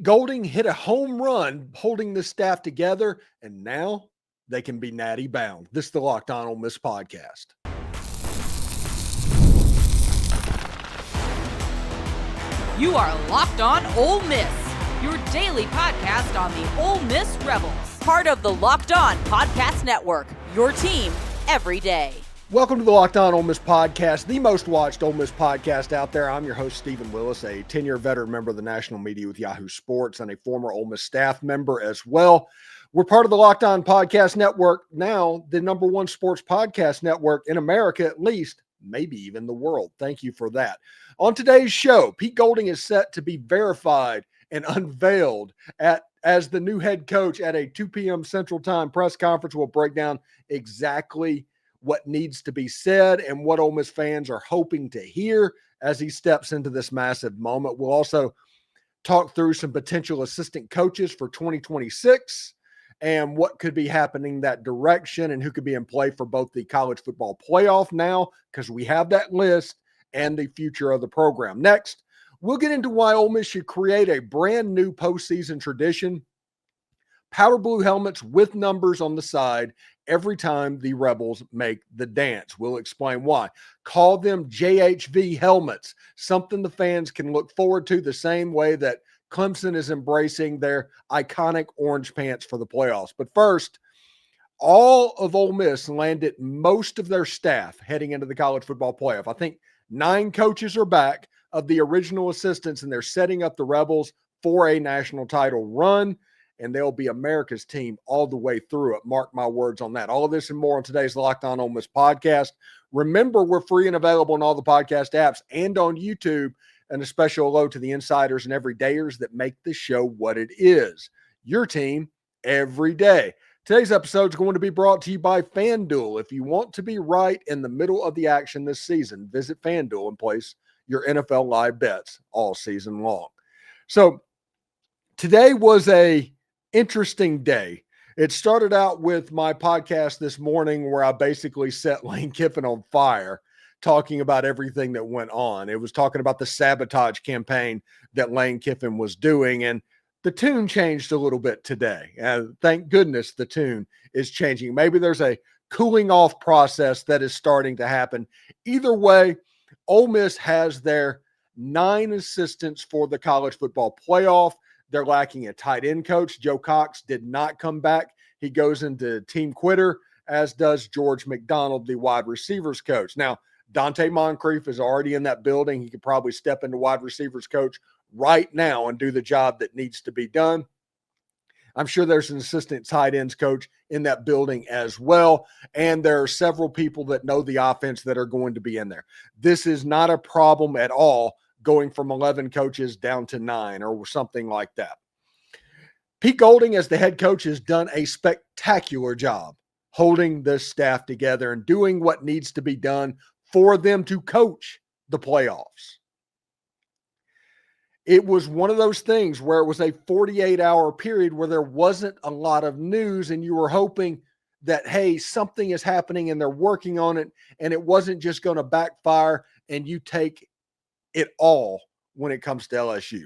Golding hit a home run holding the staff together, and now they can be natty bound. This is the Locked On Ole Miss podcast. You are Locked On Ole Miss, your daily podcast on the Ole Miss Rebels. Part of the Locked On Podcast Network, your team every day. Welcome to the Locked On Ole Miss podcast, the most watched Ole Miss podcast out there. I'm your host, Stephen Willis, a 10-year veteran member of the national media with Yahoo Sports and a former Ole Miss staff member as well. We're part of the Locked On Podcast Network, now the number one sports podcast network in America, at least, maybe even the world. Thank you for that. On today's show, Pete Golding is set to be verified and unveiled as the new head coach at a 2 p.m. Central Time press conference. We'll break down exactly what needs to be said and what Ole Miss fans are hoping to hear as he steps into this massive moment. We'll also talk through some potential assistant coaches for 2026 and what could be happening that direction and who could be in play for both the college football playoff now, because we have that list, and the future of the program. Next, we'll get into why Ole Miss should create a brand new postseason tradition. Powder blue helmets with numbers on the side every time the Rebels make the dance. We'll explain why. Call them JHV helmets, something the fans can look forward to the same way that Clemson is embracing their iconic orange pants for the playoffs. But first, all of Ole Miss landed most of their staff heading into the college football playoff. I think 9 coaches are back of the original assistants, and they're setting up the Rebels for a national title run, and they'll be America's team all the way through it. Mark my words on that. All of this and more on today's Locked On Ole Miss podcast. Remember, we're free and available in all the podcast apps and on YouTube, and a special hello to the insiders and everydayers that make the show what it is. Your team every day. Today's episode is going to be brought to you by FanDuel. If you want to be right in the middle of the action this season, visit FanDuel and place your NFL live bets all season long. So today was a interesting day. It started out with my podcast this morning where I basically set Lane Kiffin on fire, talking about everything that went on. It was talking about the sabotage campaign that Lane Kiffin was doing, and the tune changed a little bit today. Thank goodness the tune is changing. Maybe there's a cooling off process that is starting to happen. Either way, Ole Miss has their 9 assistants for the college football playoff. They're lacking a tight end coach. Joe Cox did not come back. He goes into team quitter, as does George McDonald, the wide receivers coach. Now, Dante Moncrief is already in that building. He could probably step into wide receivers coach right now and do the job that needs to be done. I'm sure there's an assistant tight ends coach in that building as well. And there are several people that know the offense that are going to be in there. This is not a problem at all, going from 11 coaches down to 9 or something like that. Pete Golding, as the head coach, has done a spectacular job holding this staff together and doing what needs to be done for them to coach the playoffs. It was one of those things where it was a 48-hour period where there wasn't a lot of news, and you were hoping that, hey, something is happening and they're working on it, and it wasn't just going to backfire and you take it all when it comes to LSU.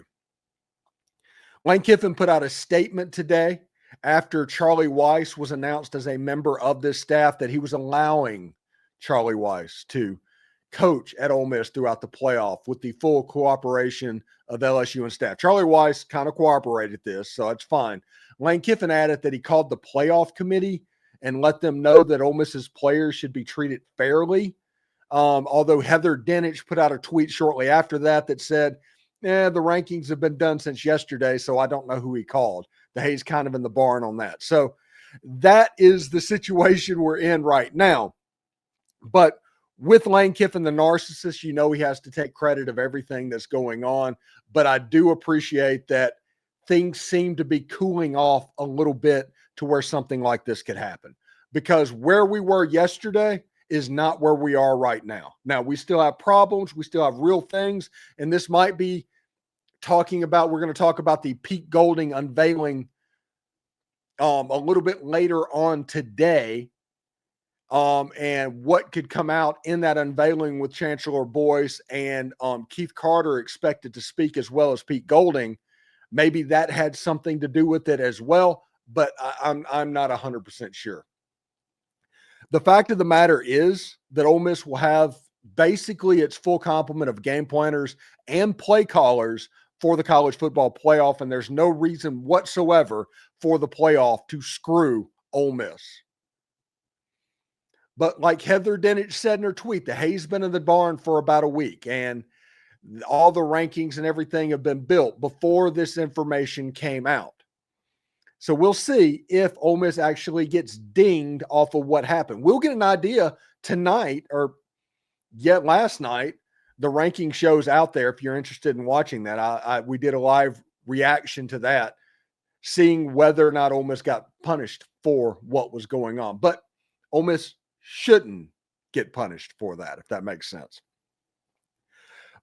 Lane Kiffin put out a statement today after Charlie Weis was announced as a member of this staff that he was allowing Charlie Weis to coach at Ole Miss throughout the playoff with the full cooperation of LSU and staff. Charlie Weis kind of cooperated this, so it's fine. Lane Kiffin added that he called the playoff committee and let them know that Ole Miss's players should be treated fairly. Although Heather Dinich put out a tweet shortly after that said, the rankings have been done since yesterday, so I don't know who he called. The hay's kind of in the barn on that. So that is the situation we're in right now. But with Lane Kiffin, the narcissist, he has to take credit of everything that's going on. But I do appreciate that things seem to be cooling off a little bit to where something like this could happen. Because where we were yesterday is not where we are right now. Now, we still have problems. We still have real things. And this might be we're going to talk about the Pete Golding unveiling a little bit later on today. And what could come out in that unveiling with Chancellor Boyce and Keith Carter expected to speak as well as Pete Golding. Maybe that had something to do with it as well, but I'm not 100% sure. The fact of the matter is that Ole Miss will have basically its full complement of game planners and play callers for the college football playoff, and there's no reason whatsoever for the playoff to screw Ole Miss. But like Heather Dinich said in her tweet, the hay's been in the barn for about a week, and all the rankings and everything have been built before this information came out. So we'll see if Ole Miss actually gets dinged off of what happened. We'll get an idea tonight or yet last night. The ranking shows out there if you're interested in watching that. We did a live reaction to that, seeing whether or not Ole Miss got punished for what was going on. But Ole Miss shouldn't get punished for that, if that makes sense.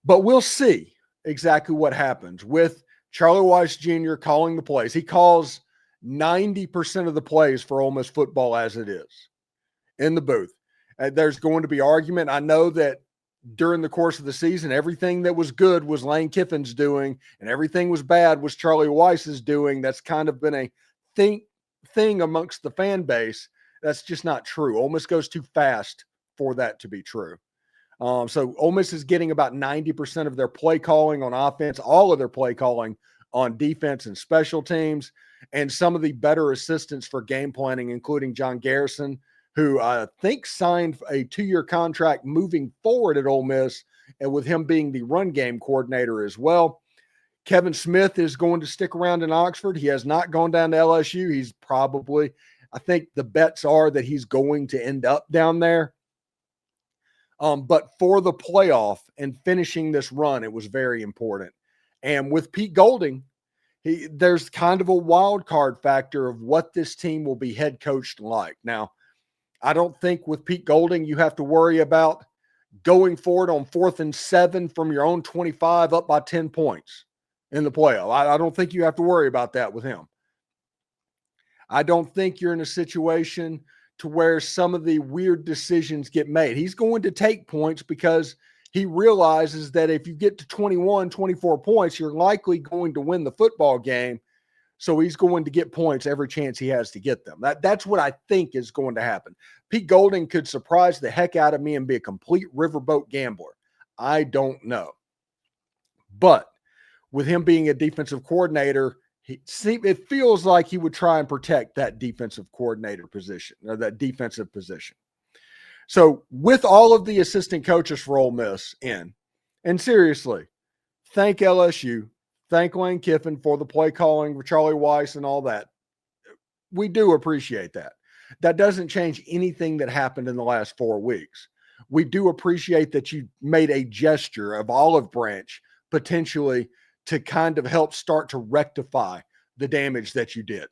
But we'll see exactly what happens with Charlie Weis Jr. calling the plays. He calls 90% of the plays for Ole Miss football as it is in the booth. There's going to be argument. I know that during the course of the season, everything that was good was Lane Kiffin's doing, and everything was bad was Charlie Weis's doing. That's kind of been a thing amongst the fan base. That's just not true. Ole Miss goes too fast for that to be true. So Ole Miss is getting about 90% of their play calling on offense, all of their play calling on defense and special teams, and some of the better assistants for game planning, including John Garrison, who I think signed a 2-year contract moving forward at Ole Miss, and with him being the run game coordinator as well. Kevin Smith is going to stick around in Oxford. He has not gone down to LSU. He's probably, I think the bets are that he's going to end up down there. But for the playoff and finishing this run, it was very important. And with Pete Golding, there's kind of a wild card factor of what this team will be head coached like. Now, I don't think with Pete Golding you have to worry about going forward on 4th and 7 from your own 25 up by 10 points in the playoff. I don't think you have to worry about that with him. I don't think you're in a situation to where some of the weird decisions get made. He's going to take points because he realizes that if you get to 21, 24 points, you're likely going to win the football game. So he's going to get points every chance he has to get them. That's what I think is going to happen. Pete Golding could surprise the heck out of me and be a complete riverboat gambler. I don't know. But with him being a defensive coordinator, it feels like he would try and protect that defensive coordinator position, or that defensive position. So with all of the assistant coaches for Ole Miss in, and seriously, thank LSU, thank Lane Kiffin for the play calling for Charlie Weis and all that. We do appreciate that. That doesn't change anything that happened in the last 4 weeks. We do appreciate that you made a gesture of olive branch potentially to kind of help start to rectify the damage that you did.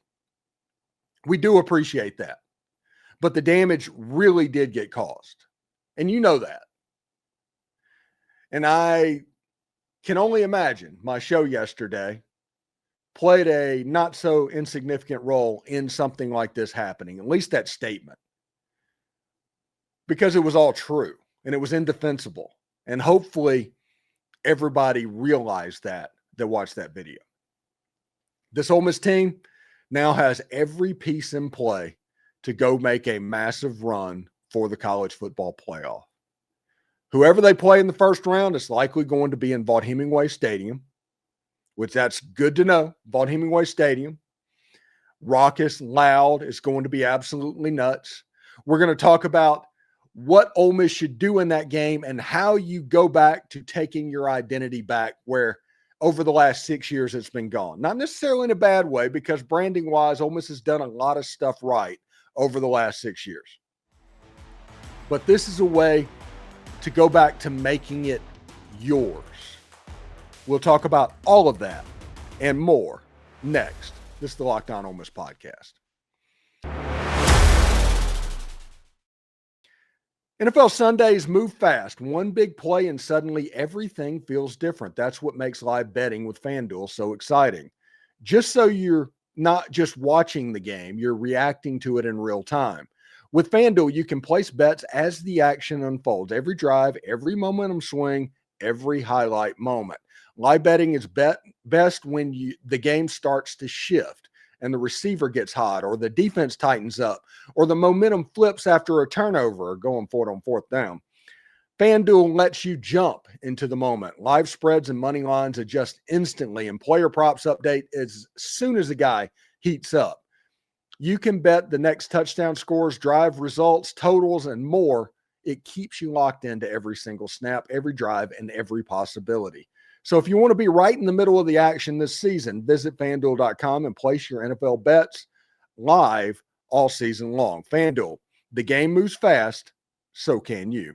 We do appreciate that. But the damage really did get caused. And you know that. And I can only imagine my show yesterday played a not so insignificant role in something like this happening, at least that statement. Because it was all true and it was indefensible. And hopefully everybody realized that watched that video. This Ole Miss team now has every piece in play to go make a massive run for the college football playoff. Whoever they play in the first round is likely going to be in Vaught Hemingway Stadium, which that's good to know. Vaught Hemingway Stadium. Raucous, loud. It's going to be absolutely nuts. We're going to talk about what Ole Miss should do in that game and how you go back to taking your identity back where over the last 6 years it's been gone. Not necessarily in a bad way, because branding-wise, Ole Miss has done a lot of stuff right over the last 6 years. But this is a way to go back to making it yours. We'll talk about all of that and more next. This is the Locked On Ole Miss podcast. NFL Sundays move fast. One big play and suddenly everything feels different. That's what makes live betting with FanDuel so exciting. Just so you're not just watching the game, you're reacting to it in real time. With FanDuel, you can place bets as the action unfolds. Every drive, every momentum swing, every highlight moment. Live betting is best when the game starts to shift and the receiver gets hot, or the defense tightens up, or the momentum flips after a turnover or going for it on fourth down. FanDuel lets you jump into the moment. Live spreads and money lines adjust instantly, and player props update as soon as the guy heats up. You can bet the next touchdown scores, drive results, totals, and more. It keeps you locked into every single snap, every drive, and every possibility. So if you want to be right in the middle of the action this season, visit FanDuel.com and place your NFL bets live all season long. FanDuel, the game moves fast, so can you.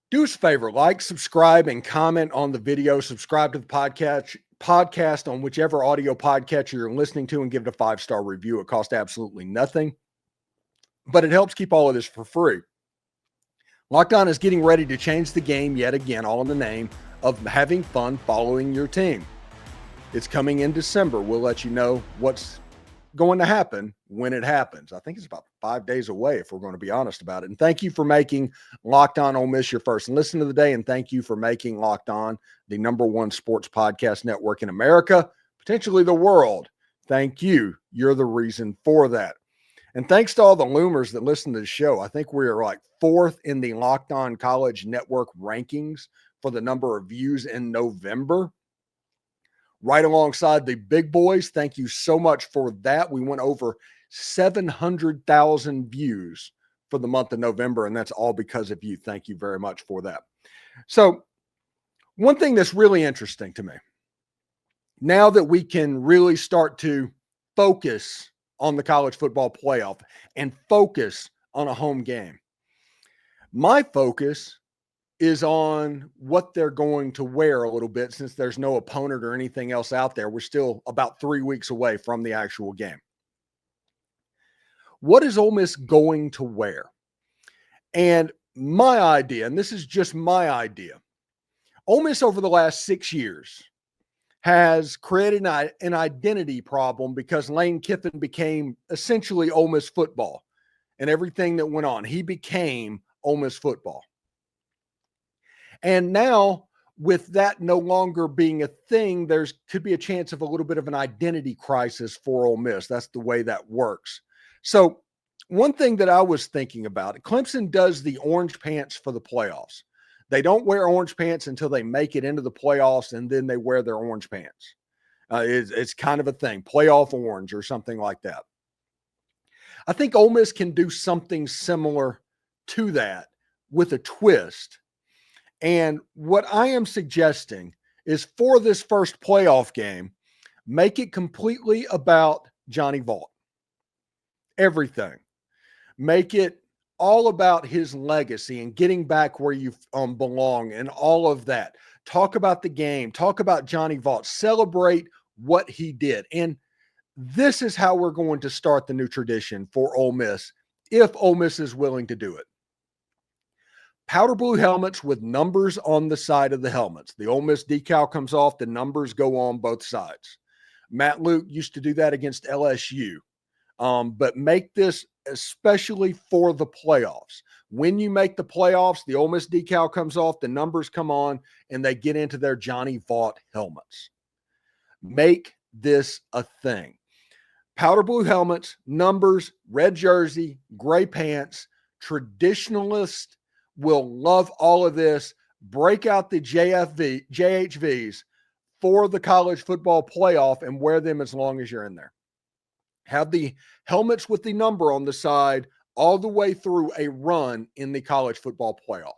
Do us a favor, like, subscribe, and comment on the video. Subscribe to the podcast on whichever audio podcatcher you're listening to, and give it a 5-star review. It costs absolutely nothing, but it helps keep all of this for free. Locked On is getting ready to change the game yet again, all in the name of having fun following your team. It's coming in December. We'll let you know what's going to happen when it happens. I think it's about 5 days away, if we're going to be honest about it. And thank you for making Locked On Ole Miss your first listen of the day. And thank you for making Locked On the #1 sports podcast network in America, potentially the world. Thank you. You're the reason for that. And thanks to all the Loomers that listen to the show. I think we are like 4th in the Locked On College Network rankings for the number of views in November, right alongside the big boys. Thank you so much for that. We went over 700,000 views for the month of November, and that's all because of you. Thank you very much for that. So one thing that's really interesting to me, now that we can really start to focus on the college football playoff and focus on a home game, my focus is on what they're going to wear a little bit, since there's no opponent or anything else out there. We're still about 3 weeks away from the actual game. What is Ole Miss going to wear? And my idea, and this is just my idea, Ole Miss over the last 6 years has created an identity problem because Lane Kiffin became essentially Ole Miss football and everything that went on. He became Ole Miss football. And now, with that no longer being a thing, could be a chance of a little bit of an identity crisis for Ole Miss. That's the way that works. So one thing that I was thinking about, Clemson does the orange pants for the playoffs. They don't wear orange pants until they make it into the playoffs, and then they wear their orange pants. It's kind of a thing, playoff orange or something like that. I think Ole Miss can do something similar to that with a twist. And what I am suggesting is, for this first playoff game, make it completely about Johnny Vaught. Everything. Make it all about his legacy and getting back where you belong and all of that. Talk about the game. Talk about Johnny Vaught. Celebrate what he did. And this is how we're going to start the new tradition for Ole Miss, if Ole Miss is willing to do it. Powder blue helmets with numbers on the side of the helmets. The Ole Miss decal comes off, the numbers go on both sides. Matt Luke used to do that against LSU. But make this especially for the playoffs. When you make the playoffs, the Ole Miss decal comes off, the numbers come on, and they get into their Johnny Vaught helmets. Make this a thing. Powder blue helmets, numbers, red jersey, gray pants. Traditionalists will love all of this. Break out the JHVs for the college football playoff and wear them as long as you're in there. Have the helmets with the number on the side all the way through a run in the college football playoff.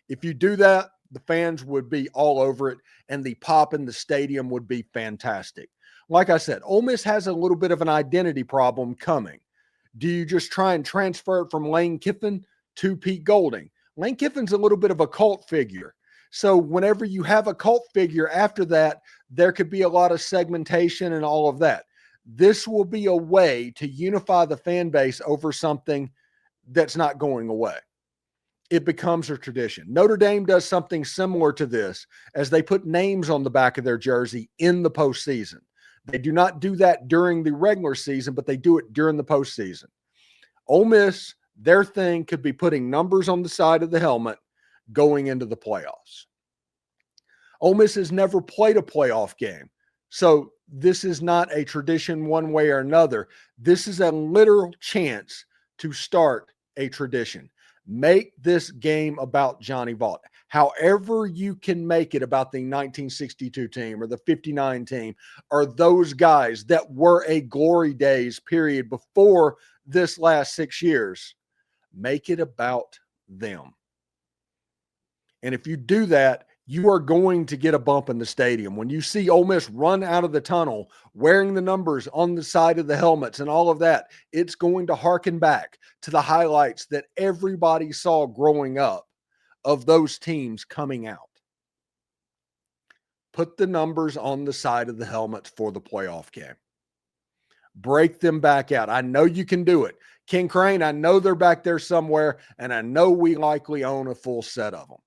If you do that, the fans would be all over it, and the pop in the stadium would be fantastic. Like I said, Ole Miss has a little bit of an identity problem coming. Do you just try and transfer it from Lane Kiffin to Pete Golding? Lane Kiffin's a little bit of a cult figure. So whenever you have a cult figure after that, there could be a lot of segmentation and all of that. This will be a way to unify the fan base over something that's not going away. It becomes a tradition. Notre Dame does something similar to this, as they put names on the back of their jersey in the postseason. They do not do that during the regular season, but they do it during the postseason. Ole Miss, their thing could be putting numbers on the side of the helmet, going into the playoffs. Ole Miss has never played a playoff game. So this is not a tradition one way or another. This is a literal chance to start a tradition. Make this game about Johnny Vaught. However you can make it about the 1962 team or the 59 team or those guys that were a glory days period before this last 6 years, make it about them. And if you do that, you are going to get a bump in the stadium. When you see Ole Miss run out of the tunnel wearing the numbers on the side of the helmets and all of that, it's going to harken back to the highlights that everybody saw growing up of those teams coming out. Put the numbers on the side of the helmets for the playoff game. Break them back out. I know you can do it. King Crane, I know they're back there somewhere, and I know we likely own a full set of them.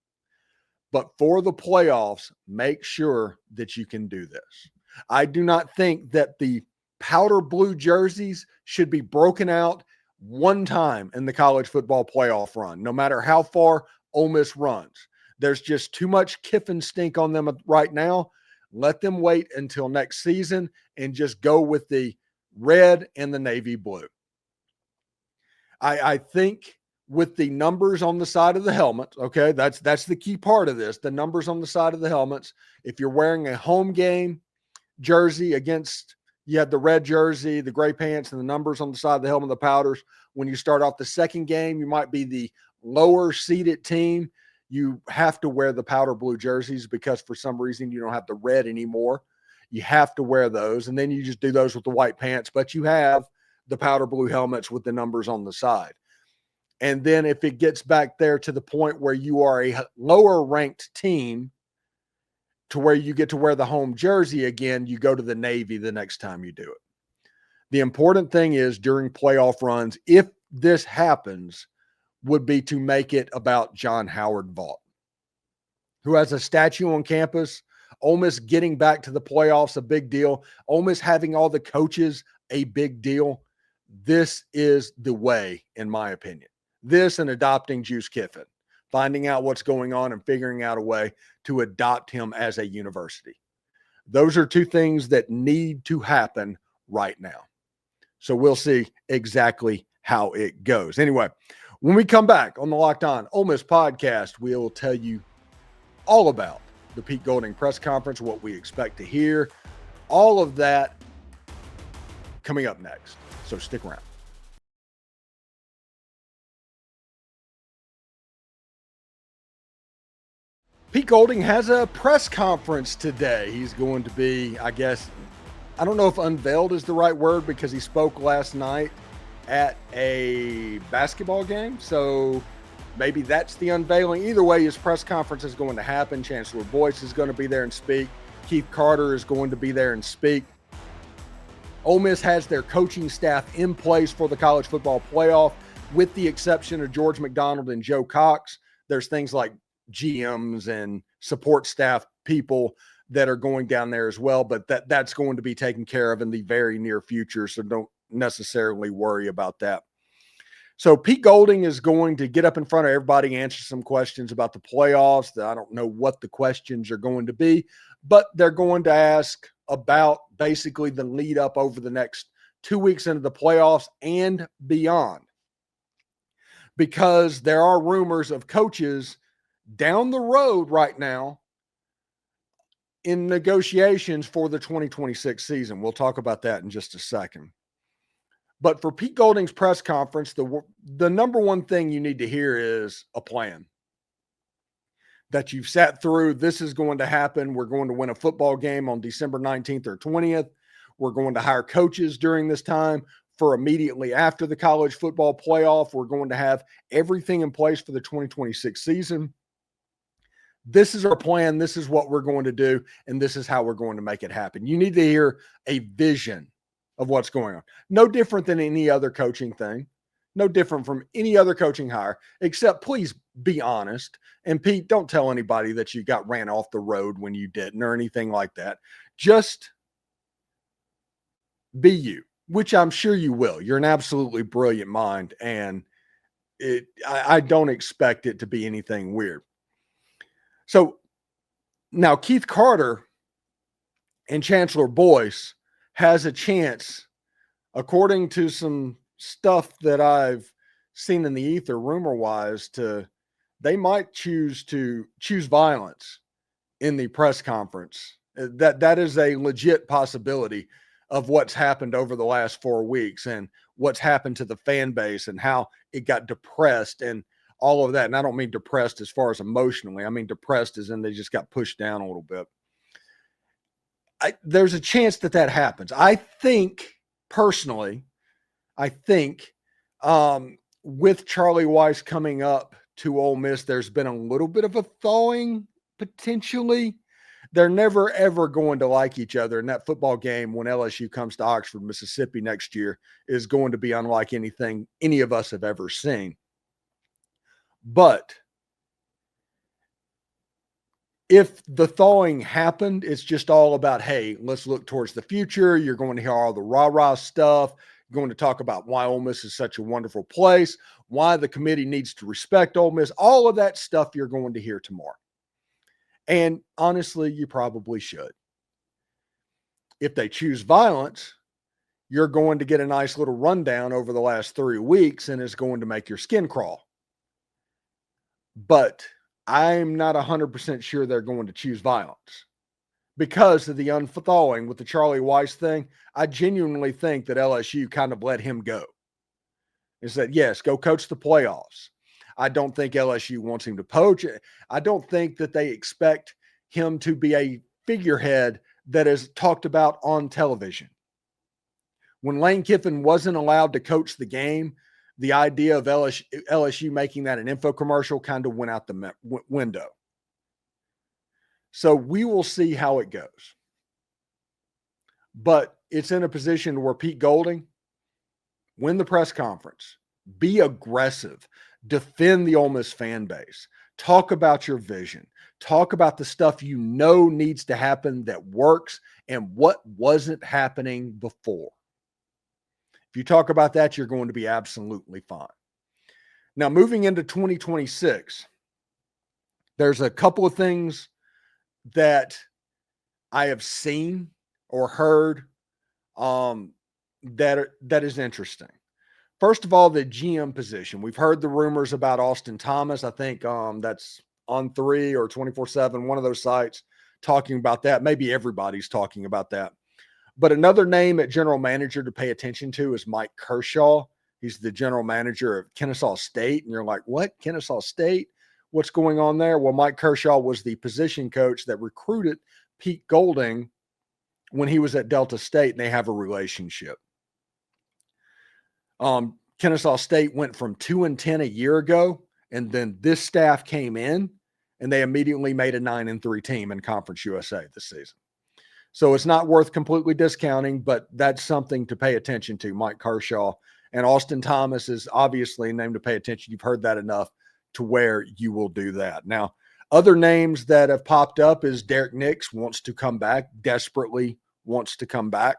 But for the playoffs, make sure that you can do this. I do not think that the powder blue jerseys should be broken out one time in the college football playoff run, no matter how far Ole Miss runs. There's just too much Kiffin stink on them right now. Let them wait until next season and just go with the red and the navy blue. I think with the numbers on the side of the helmet, okay, that's the key part of this, the numbers on the side of the helmets. If you're wearing a home game jersey against, you have the red jersey, the gray pants, and the numbers on the side of the helmet, the powders. When you start off the second game, you might be the lower seeded team. You have to wear the powder blue jerseys because for some reason you don't have the red anymore. You have to wear those, and then you just do those with the white pants, but you have the powder blue helmets with the numbers on the side. And then if it gets back there to the point where you are a lower ranked team to where you get to wear the home jersey again, you go to the navy the next time you do it. The important thing is during playoff runs, if this happens, would be to make it about John Howard Vaught, who has a statue on campus. Ole Miss getting back to the playoffs, a big deal. Ole Miss having all the coaches, a big deal. This is the way, in my opinion. This and adopting Juice Kiffin, finding out what's going on and figuring out a way to adopt him as a university. Those are two things that need to happen right now. So we'll see exactly how it goes. Anyway, when we come back on the Locked On Ole Miss podcast, we'll tell you all about the Pete Golding press conference, what we expect to hear, all of that coming up next. So stick around. Pete Golding has a press conference today. He's going to be, I guess, I don't know if unveiled is the right word because he spoke last night at a basketball game. So maybe that's the unveiling. Either way, his press conference is going to happen. Chancellor Boyce is going to be there and speak. Keith Carter is going to be there and speak. Ole Miss has their coaching staff in place for the college football playoff, with the exception of George McDonald and Joe Cox. There's things like GMs and support staff people that are going down there as well, but that's going to be taken care of in the very near future, so don't necessarily worry about that. So Pete Golding is going to get up in front of everybody, answer some questions about the playoffs. I don't know what the questions are going to be, but they're going to ask about basically the lead up over the next 2 weeks into the playoffs and beyond, because there are rumors of coaches down the road right now in negotiations for the 2026 season. We'll talk about that in just a second. But for Pete Golding's press conference, the number one thing you need to hear is a plan that you've sat through. This is going to happen. We're going to win a football game on December 19th or 20th. We're going to hire coaches during this time for immediately after the college football playoff. We're going to have everything in place for the 2026 season. This is our plan. This is what we're going to do, and this is how we're going to make it happen. You need to hear a vision of what's going on. No different than any other coaching thing. No different from any other coaching hire, except please be honest. And Pete, don't tell anybody that you got ran off the road when you didn't or anything like that. Just be you, which I'm sure you will. You're an absolutely brilliant mind, and I don't expect it to be anything weird. So now Keith Carter and Chancellor Boyce has a chance, according to some stuff that I've seen in the ether rumor-wise, they might choose violence in the press conference. That is a legit possibility of what's happened over the last 4 weeks and what's happened to the fan base and how it got depressed and all of that. And I don't mean depressed as far as emotionally. I mean depressed as in they just got pushed down a little bit. There's a chance that happens. I think, personally, with Charlie Weis coming up to Ole Miss, there's been a little bit of a thawing potentially. They're never, ever going to like each other. And that football game when LSU comes to Oxford, Mississippi next year is going to be unlike anything any of us have ever seen. But if the thawing happened, it's just all about, hey, let's look towards the future. You're going to hear all the rah-rah stuff. You're going to talk about why Ole Miss is such a wonderful place, why the committee needs to respect Ole Miss, all of that stuff you're going to hear tomorrow. And honestly, you probably should. If they choose violence, you're going to get a nice little rundown over the last 3 weeks, and it's going to make your skin crawl. But I'm not 100% sure they're going to choose violence because of the unthawing with the Charlie Weis thing. I genuinely think that LSU kind of let him go. It said, yes, go coach the playoffs. I don't think LSU wants him to poach. I don't think that they expect him to be a figurehead that is talked about on television. When Lane Kiffin wasn't allowed to coach the game, the idea of LSU making that an infomercial kind of went out the window. So we will see how it goes. But it's in a position where Pete Golding, win the press conference, be aggressive, defend the Ole Miss fan base, talk about your vision, talk about the stuff you know needs to happen that works and what wasn't happening before. If you talk about that, you're going to be absolutely fine. Now, moving into 2026, there's a couple of things that I have seen or heard that is interesting. First of all, the GM position. We've heard the rumors about Austin Thomas. I think that's on 3 or 24/7, one of those sites talking about that. Maybe everybody's talking about that. But another name at general manager to pay attention to is Mike Kershaw. He's the general manager of Kennesaw State. And you're like, what? Kennesaw State? What's going on there? Well, Mike Kershaw was the position coach that recruited Pete Golding when he was at Delta State, and they have a relationship. Kennesaw State went from 2-10 a year ago, and then this staff came in, and they immediately made a 9-3 team in Conference USA this season. So it's not worth completely discounting, but that's something to pay attention to, Mike Kershaw. And Austin Thomas is obviously a name to pay attention. You've heard that enough to where you will do that. Now, other names that have popped up is Derek Nix wants to come back, desperately wants to come back.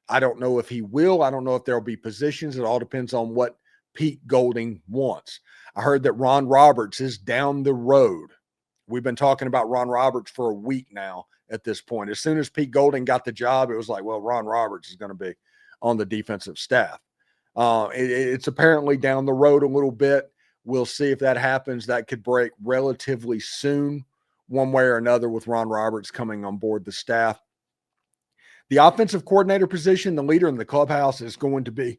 I don't know if he will. I don't know if there'll be positions. It all depends on what Pete Golding wants. I heard that Ron Roberts is down the road. We've been talking about Ron Roberts for a week now at this point. As soon as Pete Golding got the job, it was like, well, Ron Roberts is going to be on the defensive staff. It's apparently down the road a little bit. We'll see if that happens. That could break relatively soon, one way or another, with Ron Roberts coming on board the staff. The offensive coordinator position, the leader in the clubhouse, is going to be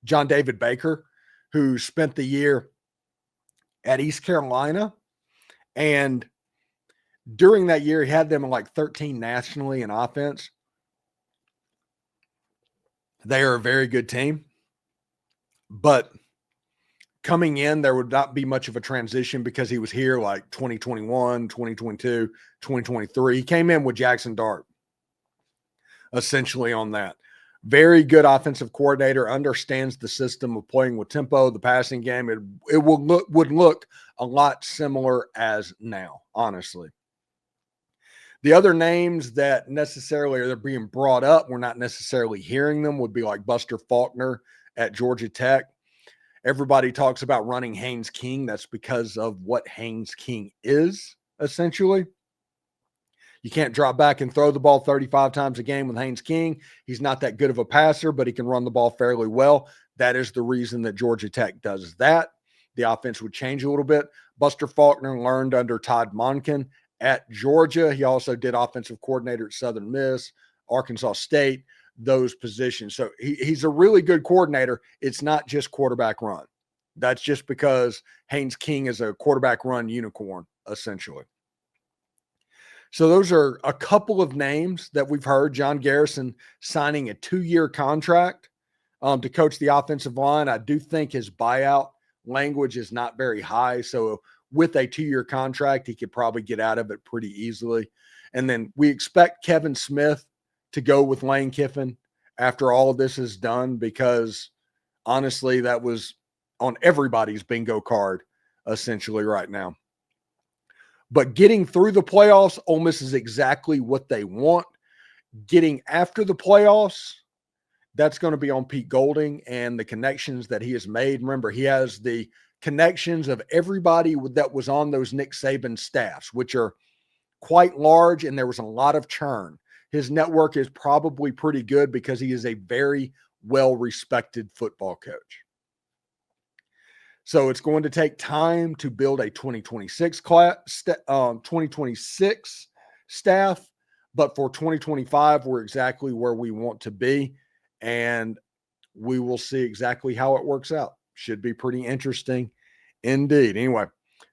John David Baker, who spent the year at East Carolina. And during that year, he had them in like 13 nationally in offense. They are a very good team. But coming in, there would not be much of a transition because he was here like 2021, 2022, 2023. He came in with Jackson Dart, essentially on that. Very good offensive coordinator, understands the system of playing with tempo, the passing game. It would look a lot similar as now, honestly. The other names that necessarily are being brought up, we're not necessarily hearing them, would be like Buster Faulkner at Georgia Tech. Everybody talks about running Haynes King. That's because of what Haynes King is, essentially. You can't drop back and throw the ball 35 times a game with Haynes King. He's not that good of a passer, but he can run the ball fairly well. That is the reason that Georgia Tech does that. The offense would change a little bit. Buster Faulkner learned under Todd Monken at Georgia. He also did offensive coordinator at Southern Miss, Arkansas State, those positions. So he's a really good coordinator. It's not just quarterback run. That's just because Haynes King is a quarterback run unicorn, essentially. So those are a couple of names that we've heard. John Garrison signing a 2-year contract to coach the offensive line. I do think his buyout language is not very high. So with a 2-year contract, he could probably get out of it pretty easily. And then we expect Kevin Smith to go with Lane Kiffin after all of this is done, because honestly, that was on everybody's bingo card essentially right now. But getting through the playoffs, Ole Miss is exactly what they want. Getting after the playoffs, that's going to be on Pete Golding and the connections that he has made. Remember, he has the connections of everybody that was on those Nick Saban staffs, which are quite large, and there was a lot of churn. His network is probably pretty good because he is a very well-respected football coach. So it's going to take time to build a 2026 staff, but for 2025, we're exactly where we want to be, and we will see exactly how it works out. Should be pretty interesting indeed. Anyway,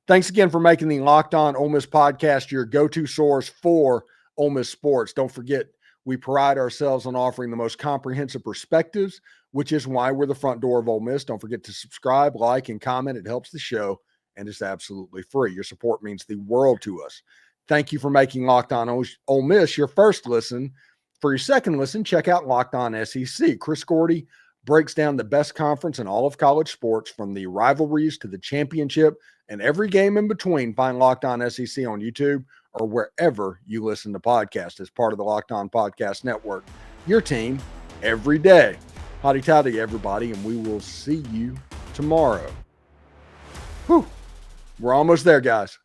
thanks again for making the Locked On Ole Miss podcast your go-to source for Ole Miss sports. Don't forget, we pride ourselves on offering the most comprehensive perspectives, which is why we're the front door of Ole Miss. Don't forget to subscribe, like, and comment. It helps the show, and it's absolutely free. Your support means the world to us. Thank you for making Locked On Ole Miss your first listen. For your second listen, check out Locked On SEC. Chris Gordy breaks down the best conference in all of college sports, from the rivalries to the championship and every game in between. Find Locked On SEC on YouTube or wherever you listen to podcasts as part of the Locked On Podcast Network. Your team every day. Howdy toddy, everybody, and we will see you tomorrow. Whew. We're almost there, guys.